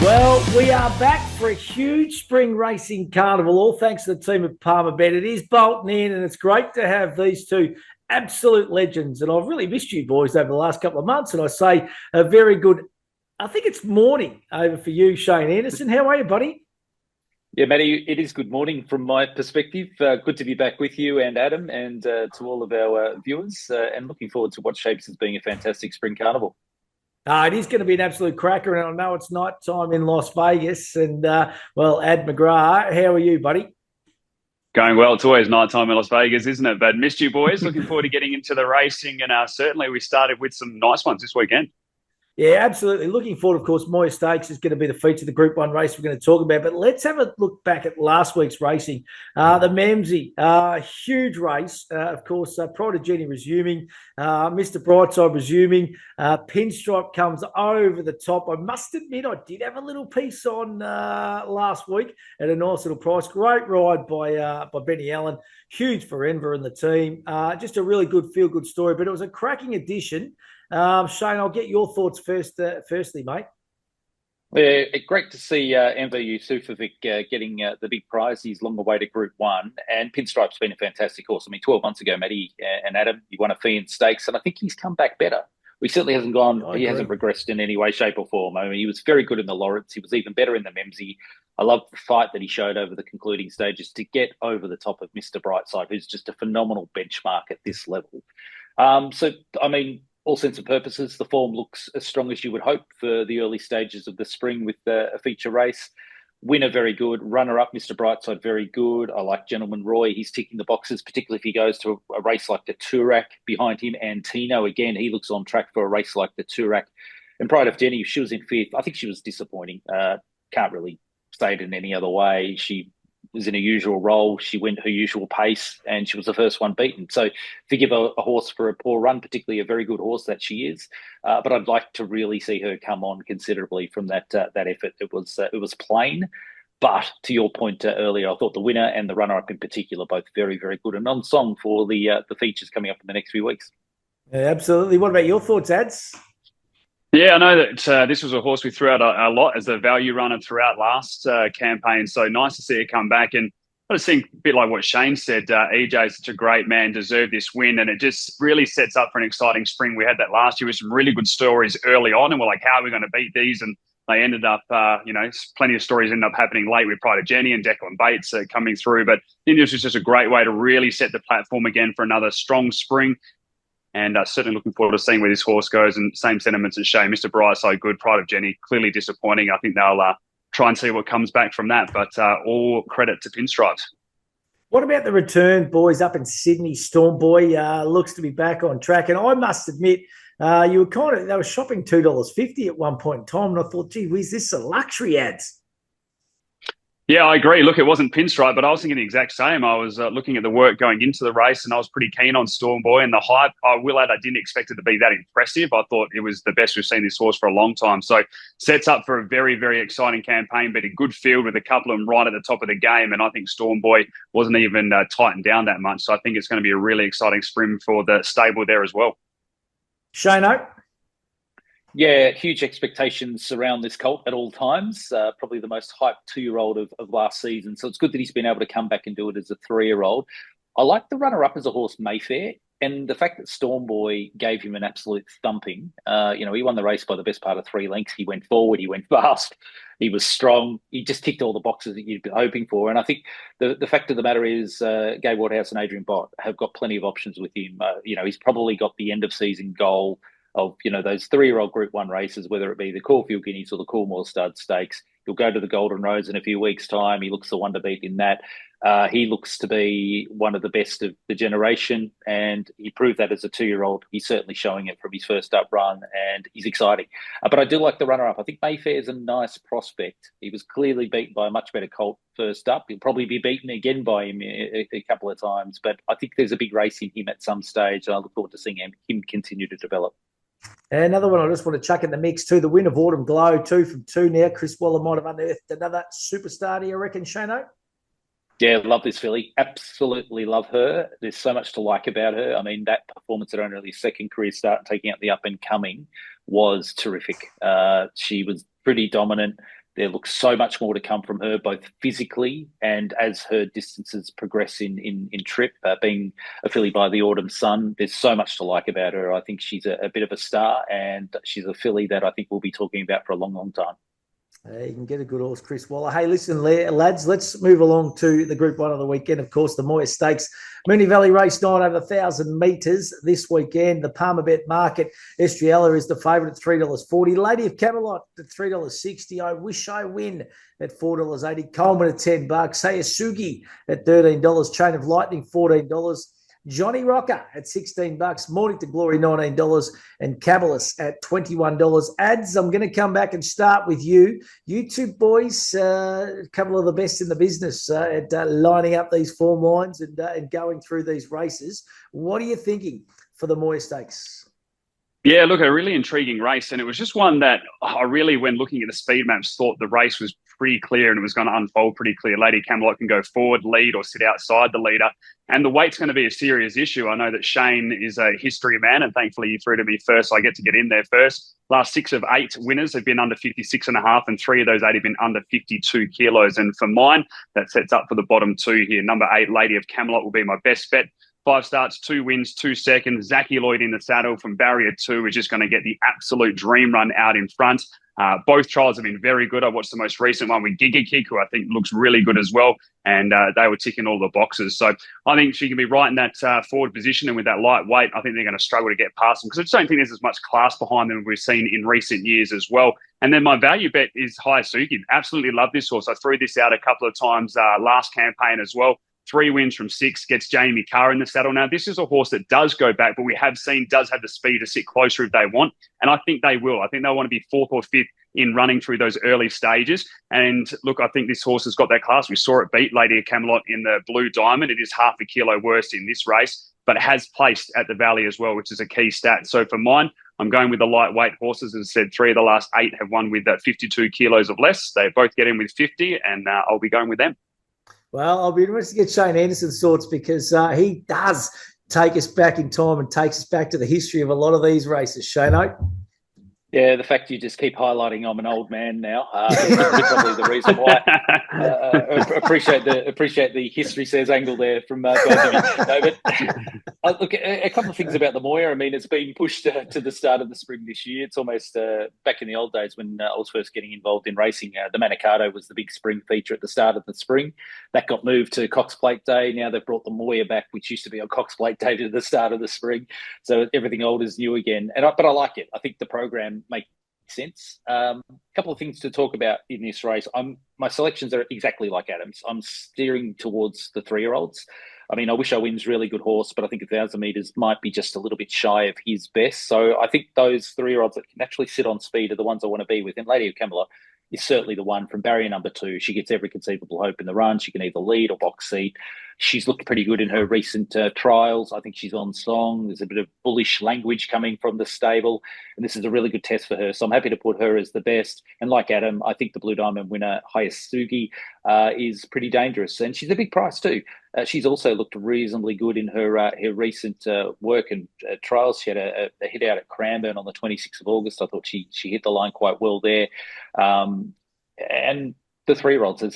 Well, we are back for a huge spring racing carnival, all thanks to the team at Palmerbet. It is bolting in, and it's great to have these two absolute legends. And I've really missed you boys over the last couple of months. And I say a very good, I think it's morning over for you, Shane Anderson. How are you, buddy? Yeah, Matty, it is good morning from my perspective. Good to be back with you and Adam and to all of our viewers and looking forward to what shapes as being a fantastic spring carnival. It is going to be an absolute cracker, and I know it's night time in Las Vegas. And, well, Ad McGrath, how are you, buddy? Going well. It's always night time in Las Vegas, isn't it? But missed you, boys. Looking forward to getting into the racing. And certainly we started with some nice ones this weekend. Yeah, absolutely. Looking forward, of course. Moir Stakes is going to be the feature of the Group 1 race we're going to talk about. But let's have a look back at last week's racing. The Memsey, huge race. Of course, Pride of Jenny resuming. Mr. Brightside resuming. Pinstripe comes over the top. I must admit, I did have a little piece on last week at a nice little price. Great ride by Benny Allen. Huge for Enver and the team. Just a really good feel-good story. But it was a cracking edition. Shane, I'll get your thoughts firstly, mate. Yeah, great to see Enver Yusufovic getting the big prize. He's long awaited Group 1, and Pinstripe's been a fantastic horse. I mean, 12 months ago, Matty and Adam, he won a fee in stakes, and I think he's come back better. He certainly hasn't he hasn't regressed in any way, shape or form. I mean, he was very good in the Lawrence. He was even better in the Memsey. I love the fight that he showed over the concluding stages to get over the top of Mr. Brightside, who's just a phenomenal benchmark at this level. I mean, all sense and purposes, the form looks as strong as you would hope for the early stages of the spring with a feature race. Winner, very good. Runner-up, Mr. Brightside, very good. I like Gentleman Roy. He's ticking the boxes, particularly if he goes to a race like the Turak behind him. And Tino, again, he looks on track for a race like the Turak. And Pride of Jenny, she was in fifth. I think she was disappointing. Can't really say it in any other way. She was in a usual role. She went her usual pace, and she was the first one beaten. So forgive a horse for a poor run, particularly a very good horse that she is. But I'd like to really see her come on considerably from that effort. It was plain. But to your point earlier, I thought the winner and the runner-up in particular, both very, very good and on song for the features coming up in the next few weeks. Yeah, absolutely. What about your thoughts, Ads? Yeah, I know that this was a horse we threw out a lot as a value runner throughout last campaign. So nice to see her come back. And I just think a bit like what Shane said, EJ is such a great man, deserved this win. And it just really sets up for an exciting spring. We had that last year with some really good stories early on. And we're like, how are we going to beat these? And they ended up, plenty of stories ended up happening late with Pride of Jenny and Declan Bates coming through. But I think this was just a great way to really set the platform again for another strong spring. And certainly looking forward to seeing where this horse goes. And same sentiments as Shane. Mr. Brightside, good. Pride of Jenny, clearly disappointing. I think they'll try and see what comes back from that. But all credit to Pinstripes. What about the return, boys, up in Sydney? Stormboy looks to be back on track. And I must admit, they were shopping $2.50 at one point in time. And I thought, gee whiz, this is a luxury, Ads. Yeah, I agree. Look, it wasn't Pinstripe, but I was thinking the exact same. I was looking at the work going into the race, and I was pretty keen on Stormboy. And the hype, I will add, I didn't expect it to be that impressive. I thought it was the best we've seen this horse for a long time. So sets up for a very, very exciting campaign, but a good field with a couple of them right at the top of the game. And I think Stormboy wasn't even tightened down that much. So I think it's going to be a really exciting spring for the stable there as well. Shane-O? Yeah, huge expectations around this colt at all times. Probably the most hyped 2-year-old of last season. So it's good that he's been able to come back and do it as a 3-year-old. I like the runner-up as a horse, Mayfair. And the fact that Stormboy gave him an absolute thumping. He won the race by the best part of 3 lengths. He went forward. He went fast. He was strong. He just ticked all the boxes that you'd be hoping for. And I think the fact of the matter is Gay Waterhouse and Adrian Bott have got plenty of options with him. He's probably got the end-of-season goal of, those 3-year-old Group 1 races, whether it be the Caulfield Guineas or the Coolmore Stud Stakes. He'll go to the Golden Rose in a few weeks' time. He looks the one to beat in that. He looks to be one of the best of the generation, and he proved that as a 2-year-old. He's certainly showing it from his first up run, and he's exciting. But I do like the runner-up. I think Mayfair is a nice prospect. He was clearly beaten by a much better colt first up. He'll probably be beaten again by him a couple of times, but I think there's a big race in him at some stage, and I look forward to seeing him continue to develop. Another one I just want to chuck in the mix too, the win of Autumn Glow, 2 from 2 now. Chris Waller might have unearthed another superstar, do you reckon, Shano? Yeah, love this filly. Absolutely love her. There's so much to like about her. I mean, that performance at only his second career start, taking out the up and coming, was terrific. She was pretty dominant. there looks so much more to come from her, both physically and as her distances progress in trip. Being a filly by the Autumn Sun, there's so much to like about her. I think she's a bit of a star, and she's a filly that I think we'll be talking about for a long, long time. You can get a good horse, Chris Waller. Hey, listen, lads, let's move along to the Group 1 of the weekend. Of course, the Moir Stakes, Moonee Valley Race 9 over 1,000 metres this weekend. The Palmer Bet Market, Estriella is the favourite at $3.40. Lady of Camelot at $3.60. I Wish I Win at $4.80. Coleman at $10. Sayasugi at $13. Chain of Lightning, $14. Johnny Rocker at $16, Morning to Glory $19, and Cabalus at $21. Ads, I'm going to come back and start with you. You two boys, a couple of the best in the business at lining up these form lines and going through these races. What are you thinking for the Moir Stakes? Yeah, look, a really intriguing race. And it was just one that I really, when looking at the speed maps, thought the race was pretty clear and it was going to unfold pretty clear. Lady Camelot can go forward, lead, or sit outside the leader. And the weight's going to be a serious issue. I know that Shane is a history man, and thankfully you threw to me first, so I get to get in there first. Last 6 of 8 winners have been under 56.5, and 3 of those 8 have been under 52 kilos. And for mine, that sets up for the bottom 2 here. Number 8, Lady of Camelot, will be my best bet. 5 starts, 2 wins, 2 seconds. Zachy Lloyd in the saddle from barrier 2 is just going to get the absolute dream run out in front. Both trials have been very good. I watched the most recent one with Giga Kick, who I think looks really good as well. And they were ticking all the boxes. So I think she can be right in that forward position. And with that light weight, I think they're going to struggle to get past them, because I just don't think there's as much class behind them as we've seen in recent years as well. And then my value bet is Hayasugi. Absolutely love this horse. I threw this out a couple of times last campaign as well. 3 wins from 6, gets Jamie Carr in the saddle. Now, this is a horse that does go back, but we have seen does have the speed to sit closer if they want. And I think they will. I think they'll want to be 4th or 5th in running through those early stages. And look, I think this horse has got that class. We saw it beat Lady of Camelot in the Blue Diamond. It is half a kilo worse in this race, but it has placed at the Valley as well, which is a key stat. So for mine, I'm going with the lightweight horses. As I said, 3 of the last 8 have won with 52 kilos of less. They both get in with 50, and I'll be going with them. Well, I'll be interested to get Shane Anderson's thoughts, because he does take us back in time and takes us back to the history of a lot of these races. Shane Oak? Yeah, the fact you just keep highlighting I'm an old man now is probably the reason why. Appreciate the history says angle there from both of you. No, but look, a couple of things about the Moir. I mean, it's been pushed to the start of the spring this year. It's almost back in the old days when I was first getting involved in racing. The Manikato was the big spring feature at the start of the spring. That got moved to Cox Plate Day. Now they've brought the Moir back, which used to be on Cox Plate Day, to the start of the spring. So everything old is new again. But I like it. I think the program make sense. A couple of things to talk about in this race. My selections are exactly like Adam's. I'm steering towards the 3-year-olds. I mean, I Wish I Win's really good horse, but I think 1,000 metres might be just a little bit shy of his best. So I think those 3-year-olds that can actually sit on speed are the ones I want to be with. And Lady of Camelot is certainly the one from barrier number 2. She gets every conceivable hope in the run. She can either lead or box seat. She's looked pretty good in her recent trials. I think she's on song. There's a bit of bullish language coming from the stable, and this is a really good test for her. So I'm happy to put her as the best. And like Adam, I think the Blue Diamond winner, Hayasugi, is pretty dangerous. And she's a big price too. She's also looked reasonably good in her recent work and trials. She had a hit out at Cranbourne on the 26th of August. I thought she hit the line quite well there. And the 3-year-olds, as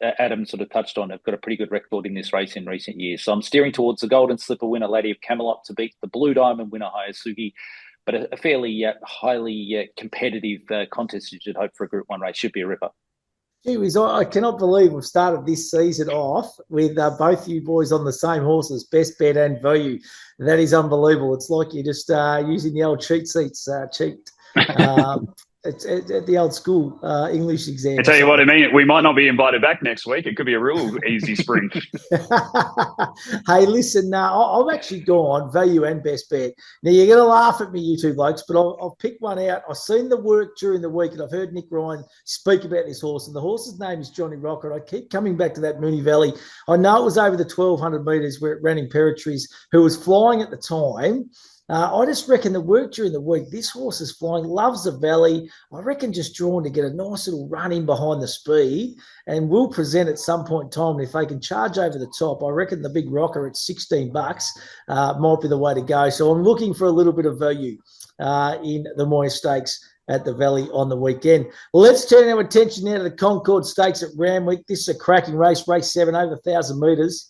Adam sort of touched on, have got a pretty good record in this race in recent years. So I'm steering towards the Golden Slipper winner, Lady of Camelot, to beat the Blue Diamond winner, Hayasugi. But a fairly highly competitive contest you should hope for a Group 1 race. Should be a ripper. Gee whiz, I cannot believe we've started this season off with both you boys on the same horses, best bet and value. That is unbelievable. It's like you're just using the old cheat sheets, It's the old school English exam. I tell you what I mean. We might not be invited back next week. It could be a real easy spring. Hey, listen, I've actually gone value and best bet. Now, you're going to laugh at me, you two blokes, but I'll pick one out. I've seen the work during the week, and I've heard Nick Ryan speak about this horse, and the horse's name is Johnny Rocker. I keep coming back to that Moonee Valley. I know it was over the 1,200 metres where it ran Imperatrice, who was flying at the time. I just reckon the work during the week, this horse is flying, loves the valley. I reckon just drawn to get a nice little run in behind the speed, and will present at some point in time. And if they can charge over the top, I reckon the big rocker at $16 might be the way to go. So I'm looking for a little bit of value in the Moir Stakes at the Valley on the weekend. Well, let's turn our attention now to the Concorde Stakes at Randwick. This is a cracking race, race 7, over 1,000 metres.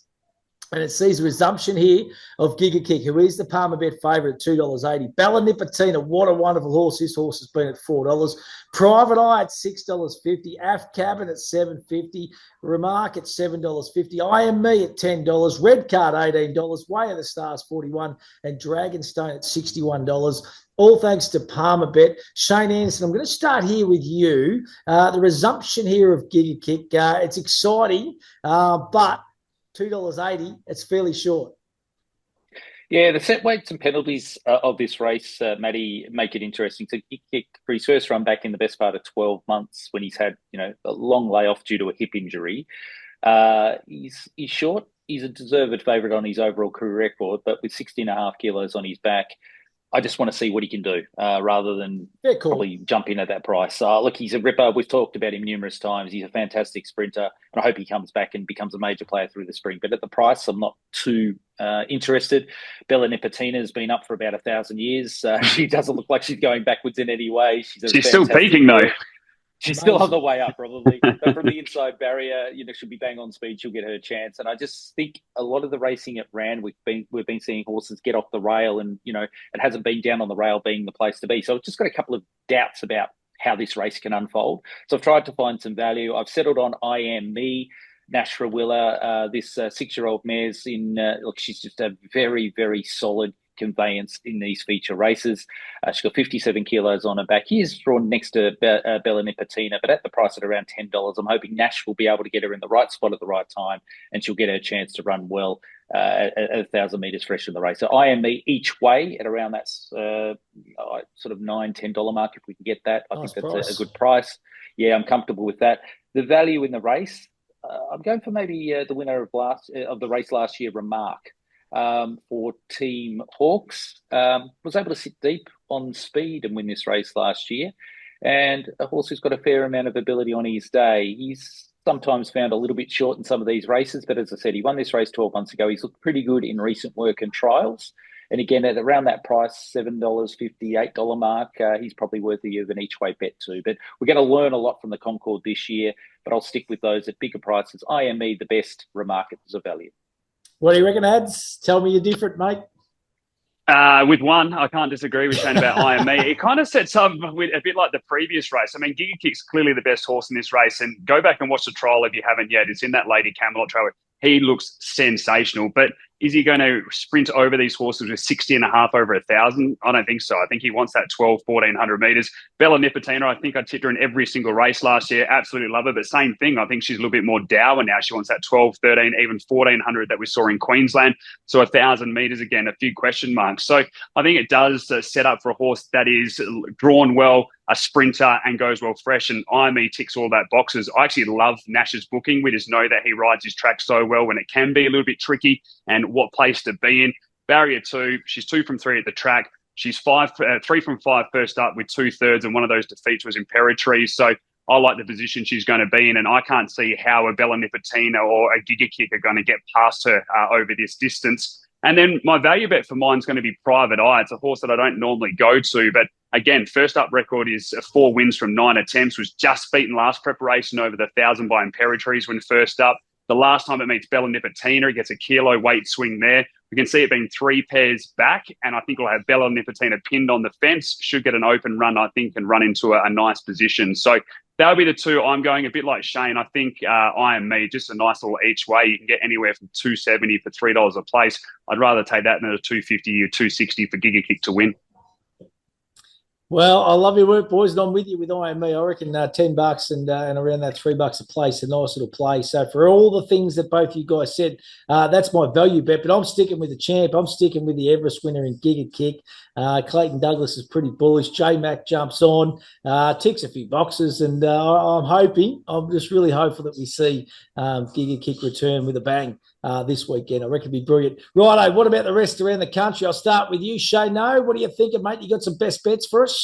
And it sees a resumption here of Giga Kick, who is the Palmer bet favourite at $2.80. Bella Nipotina, what a wonderful horse. This horse has been at $4. Private Eye at $6.50. Af Cabin at $7.50. Remark at $7.50. I Am Me at $10. Red Card $18. Way of the Stars $41. And Dragonstone at $61. All thanks to Palmer Bet. Shane Anderson, I'm going to start here with you. The resumption here of Giga Kick, it's exciting, but $2.80, it's fairly short. Yeah, the set weights and penalties of this race, Matty, make it interesting. So for his first run back in the best part of 12 months, when he's had, a long layoff due to a hip injury, he's short. He's a deserved favourite on his overall career record, but with 60.5 kilos on his back, I just want to see what he can do rather than probably jump in at that price. Look, he's a ripper. We've talked about him numerous times. He's a fantastic sprinter, and I hope he comes back and becomes a major player through the spring. But at the price, I'm not too interested. Bella Nipotina has been up for about 1,000 years. She doesn't look like she's going backwards in any way. She's still peaking, though. She's still on the way up, probably. But from the inside barrier, she'll be bang on speed. She'll get her chance. And I just think a lot of the racing at Rand, we've been seeing horses get off the rail, and it hasn't been down on the rail being the place to be. So I've just got a couple of doubts about how this race can unfold. So I've tried to find some value. I've settled on I Am Me. Nash Rawiller, this 6-year-old mare's in. Look, she's just a very, very solid conveyance in these feature races. She's got 57 kilos on her back. He's drawn next to Bella Nipotina, but at the price at around $10, I'm hoping Nash will be able to get her in the right spot at the right time, and she'll get her chance to run well at 1,000 metres fresh in the race. So I Am Me each way at around that sort of $9-10 mark. If we can get that, I think that's a good price. Yeah, I'm comfortable with that. The value in the race, I'm going for maybe the winner of the race last year, Remark. For Team Hawks, was able to sit deep on speed and win this race last year, and a horse who's got a fair amount of ability on his day. He's sometimes found a little bit short in some of these races, but as I said, he won this race 12 months ago. He's looked pretty good in recent work and trials, and again at around that price, $7.50, $8 mark, he's probably worthy of an each way bet too. But we're going to learn a lot from the Concorde this year, but I'll stick with those at bigger prices. I Am Me, the best. Remark it as a value. What do you reckon, Ads? Tell me you're different, mate. With one, I can't disagree with Shane about I Am Me. It kind of sets up with a bit like the previous race. I mean, Giga Kick's clearly the best horse in this race, and go back and watch the trial if you haven't yet. It's in that Lady Camelot trial. He looks sensational, but is he going to sprint over these horses with 60.5 over 1,000? I don't think so. I think he wants that 1,100 metres. Bella Nipotina, I think I tipped her in every single race last year. Absolutely love her, but same thing. I think she's a little bit more dour now. She wants that 12, 13, even 1,400 that we saw in Queensland. So 1,000 metres, again, a few question marks. So I think it does set up for a horse that is drawn well, a sprinter, and goes well fresh. And I Am Me ticks all that boxes. I actually love Nash's booking. We just know that he rides his track so well when it can be a little bit tricky, and what place to be in. Barrier 2, she's 2 from 3 at the track. She's 3 from 5 first up with 2/3, and one of those defeats was Imperatrice. So I like the position she's going to be in, and I can't see how a Bella Nipotina or a Giga Kick are going to get past her over this distance. And then my value bet for mine is going to be Private Eye. It's a horse that I don't normally go to, but again, first up record is 4 wins from 9 attempts, was just beaten last preparation over the 1,000 by Imperatrice when first up. The last time it meets Bella Nipotina, it gets a kilo weight swing there. We can see it being 3 pairs back, and I think we'll have Bella Nipotina pinned on the fence. Should get an open run, I think, and run into a nice position. So that'll be the two I'm going. A bit like Shane, I think I Am Me, just a nice little each way. You can get anywhere from $2.70 for $3 a place. I'd rather take that than a $2.50 or $2.60 for Giga Kick to win. Well, I love your work, boys, and I'm with you with I Am Me. I reckon $10 and around that $3 a place, a nice little play. So for all the things that both you guys said, that's my value bet. But I'm sticking with the champ. I'm sticking with the Everest winner in Giga Kick. Clayton Douglas is pretty bullish. J-Mac jumps on, ticks a few boxes, and I'm just really hopeful that we see Giga Kick return with a bang this weekend. I reckon it'd be brilliant. Righto, what about the rest around the country? I'll start with you, Shane. What are you thinking, mate? You got some best bets for us?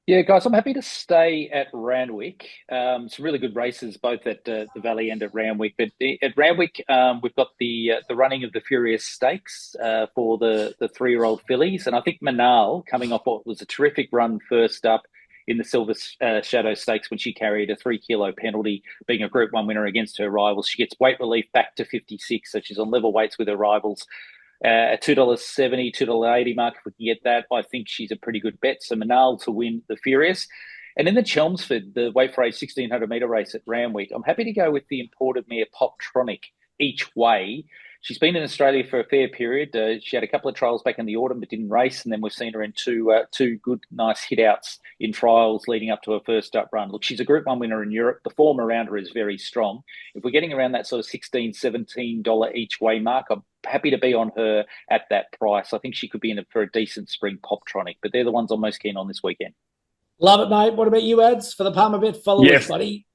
Yeah, guys, I'm happy to stay at Randwick. Some really good races, both at the Valley and at Randwick. But at Randwick, we've got the running of the Furious Stakes for the 3-year-old fillies. And I think Manal, coming off what was a terrific run first up, in the Silver Shadow Stakes when she carried a 3 kilo penalty, being a Group 1 winner against her rivals. She gets weight relief back to 56, so she's on level weights with her rivals. At $2.70, $2.80 mark, if we can get that, I think she's a pretty good bet. So Manal to win the Furious. And in the Chelmsford, the weight for a 1600 metre race at Randwick, I'm happy to go with the imported mare Poptronic each way. She's been in Australia for a fair period. She had a couple of trials back in the autumn but didn't race, and then we've seen her in two good, nice hit-outs in trials leading up to her first up run. Look, she's a Group 1 winner in Europe. The form around her is very strong. If we're getting around that sort of $16, $17 each way mark, I'm happy to be on her at that price. I think she could be in it for a decent spring Poptronic, but they're the ones I'm most keen on this weekend. Love it, mate. What about you, Ads, for the Palmer Bet followers, buddy?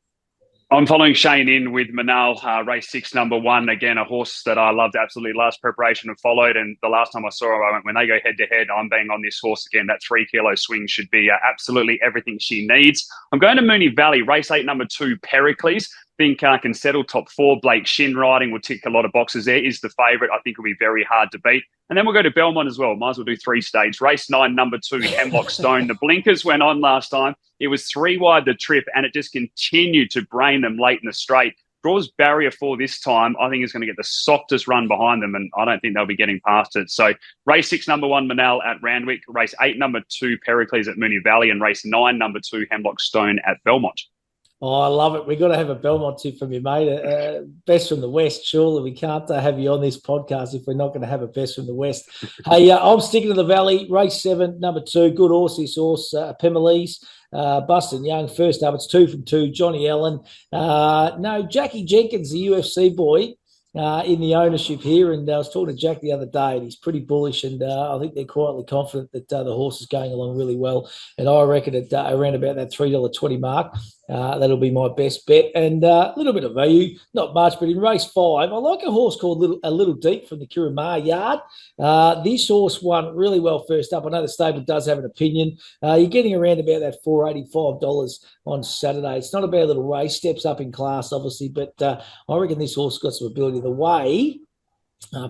I'm following Shane in with Manal, race 6, number 1. Again, a horse that I loved absolutely last preparation and followed. And the last time I saw her, I went, when they go head to head, I'm being on this horse again. That 3 kilo swing should be absolutely everything she needs. I'm going to Moonee Valley, race 8, number 2, Pericles. Think can settle top 4. Blake Shin riding will tick a lot of boxes there. Is the favourite. I think will be very hard to beat. And then we'll go to Belmont as well. Might as well do 3 stages. Race 9, number 2, Hemlock Stone. The blinkers went on last time. It was 3 wide the trip, and it just continued to brain them late in the straight. Draws barrier 4 this time. I think it's going to get the softest run behind them, and I don't think they'll be getting past it. So race 6, number 1, Manal at Randwick. Race 8, number 2, Pericles at Moonee Valley. And race 9, number 2, Hemlock Stone at Belmont. Oh, I love it. We've got to have a Belmont tip from you, mate. Best from the West. Surely we can't have you on this podcast if we're not going to have a best from the West. Hey, I'm sticking to the Valley. Race 7, number 2. Good horse, this horse. Pemelese, Bustin Young. First up, it's 2 from 2. Johnny Allen. No, Jackie Jenkins, the UFC boy, in the ownership here. And I was talking to Jack the other day, and he's pretty bullish. And I think they're quietly confident that the horse is going along really well. And I reckon at around about that $3.20 mark, that'll be my best bet. And a little bit of value, not much, but in race 5, I like a horse called A Little Deep from the Kiramar Yard. This horse won really well first up. I know the stable does have an opinion. You're getting around about that $485 on Saturday. It's not a bad little race. Steps up in class, obviously, but I reckon this horse got some ability. The way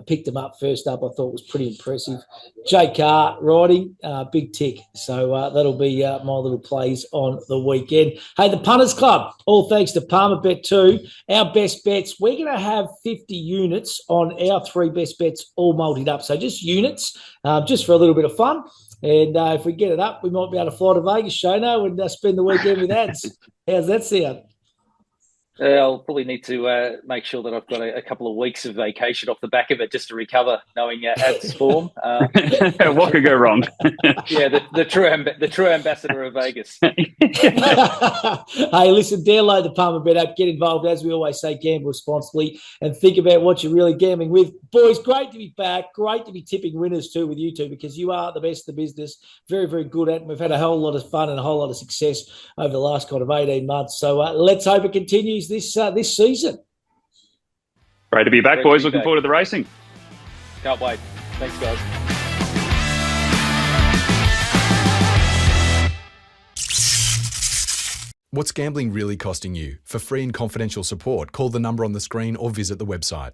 picked him up first up, I thought was pretty impressive. Jay Carr riding, big tick. So that'll be my little plays on the weekend. Hey, the Punters Club, all thanks to Palmer Bet 2. Our best bets, we're going to have 50 units on our 3 best bets all multied up. So just units, just for a little bit of fun. And if we get it up, we might be able to fly to Vegas, Shano, and spend the weekend with Ads. How's that sound? I'll probably need to make sure that I've got a couple of weeks of vacation off the back of it just to recover, knowing Ad's form. What could go wrong? Yeah, the true ambassador of Vegas. Hey, listen, download the Palmer Bet app. Get involved. As we always say, gamble responsibly and think about what you're really gambling with. Boys, great to be back. Great to be tipping winners too with you two, because you are the best in the business. Very, very good at it. We've had a whole lot of fun and a whole lot of success over the last kind of 18 months. So let's hope it continues this season. Great to be back, boys. Looking forward to the racing. Can't wait. Thanks, guys. What's gambling really costing you? For free and confidential support, call the number on the screen or visit the website.